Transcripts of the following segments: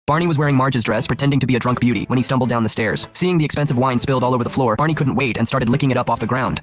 Barney was wearing Marge's dress, pretending to be a drunk beauty when he stumbled down the stairs. Seeing the expensive wine spilled all over the floor, Barney couldn't wait and started licking it up off the ground.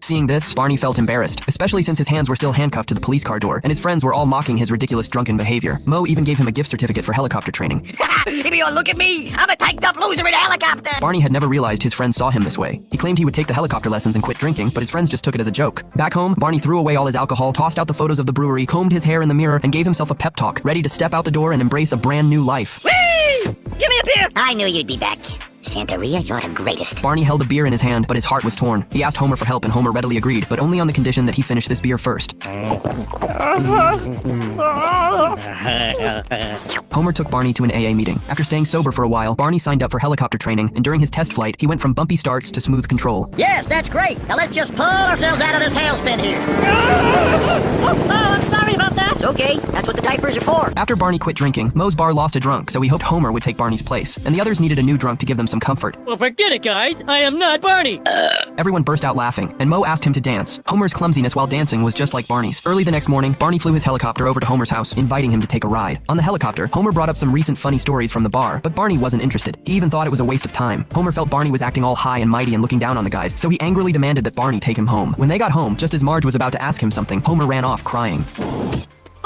Seeing this, Barney felt embarrassed, especially since his hands were still handcuffed to the police car door, and his friends were all mocking his ridiculous drunken behavior. Mo even gave him a gift certificate for helicopter training. If you look at me, I'm a tanked up loser in a helicopter. Barney had never realized his friends saw him this way. He claimed he would take the helicopter lessons and quit drinking, but his friends just took it as a joke. Back home, Barney threw away all his alcohol, tossed out the photos of the brewery, combed his hair in the mirror, and gave himself a pep talk, ready to step out the door and embrace a brand new life. Whee! Give me a beer! I knew you'd be back. Santeria, you're the greatest. Barney held a beer in his hand, but his heart was torn. He asked Homer for help, and Homer readily agreed, but only on the condition that he finish this beer first. Homer took Barney to an AA meeting. After staying sober for a while, Barney signed up for helicopter training, and during his test flight, he went from bumpy starts to smooth control. Yes, that's great. Now let's just pull ourselves out of this tailspin here. Oh, I'm sorry about that. It's okay. That's what the diapers are for. After Barney quit drinking, Moe's bar lost a drunk, so he hoped Homer would take Barney's place, and the others needed a new drunk to give them some comfort. Well, forget it, guys. I am not Barney. Everyone burst out laughing, and Moe asked him to dance. Homer's clumsiness while dancing was just like Barney's. Early the next morning, Barney flew his helicopter over to Homer's house, inviting him to take a ride. On the helicopter, Homer brought up some recent funny stories from the bar, but Barney wasn't interested. He even thought it was a waste of time. Homer felt Barney was acting all high and mighty and looking down on the guys, so he angrily demanded that Barney take him home. When they got home, just as Marge was about to ask him something, Homer ran off crying.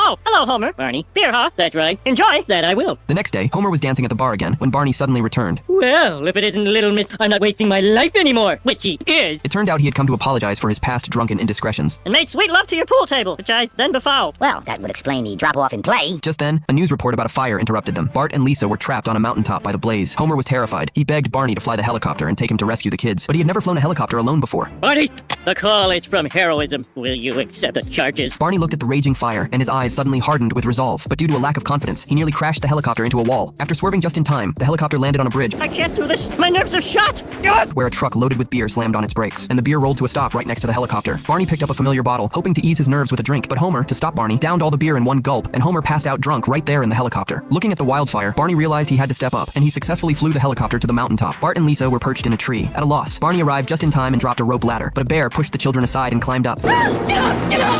Oh, hello, Homer. Barney. Beer, huh? That's right. Enjoy. That I will. The next day, Homer was dancing at the bar again when Barney suddenly returned. Well, if it isn't Little Miss, I'm not wasting my life anymore, which he is. It turned out he had come to apologize for his past drunken indiscretions. And made sweet love to your pool table, which I then befouled. Well, that would explain the drop-off in play. Just then, a news report about a fire interrupted them. Bart and Lisa were trapped on a mountaintop by the blaze. Homer was terrified. He begged Barney to fly the helicopter and take him to rescue the kids, but he had never flown a helicopter alone before. Barney, the call is from heroism. Will you accept the charges? Barney looked at the raging fire, and his eyes suddenly hardened with resolve. But due to a lack of confidence, he nearly crashed the helicopter into a wall. After swerving just in time, the helicopter landed on a bridge. I can't do this. My nerves are shot. God! Where a truck loaded with beer slammed on its brakes, and the beer rolled to a stop right next to the helicopter. Barney picked up a familiar bottle, hoping to ease his nerves with a drink, but Homer, to stop Barney, downed all the beer in one gulp, and Homer passed out drunk right there in the helicopter. Looking at the wildfire, Barney realized he had to step up, and he successfully flew the helicopter to the mountaintop. Bart and Lisa were perched in a tree. At a loss, Barney arrived just in time and dropped a rope ladder, but a bear pushed the children aside and climbed up. Get up! Get up!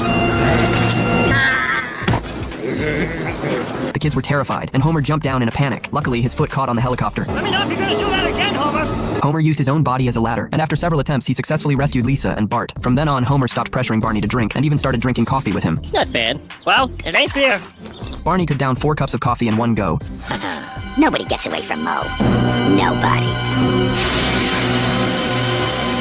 The kids were terrified, and Homer jumped down in a panic. Luckily, his foot caught on the helicopter. Let me know if you're gonna do that again, Homer. Homer used his own body as a ladder, and after several attempts, he successfully rescued Lisa and Bart. From then on, Homer stopped pressuring Barney to drink, and even started drinking coffee with him. It's not bad. Well, it ain't beer. Barney could down 4 cups of coffee in one go. Nobody gets away from Mo. Nobody.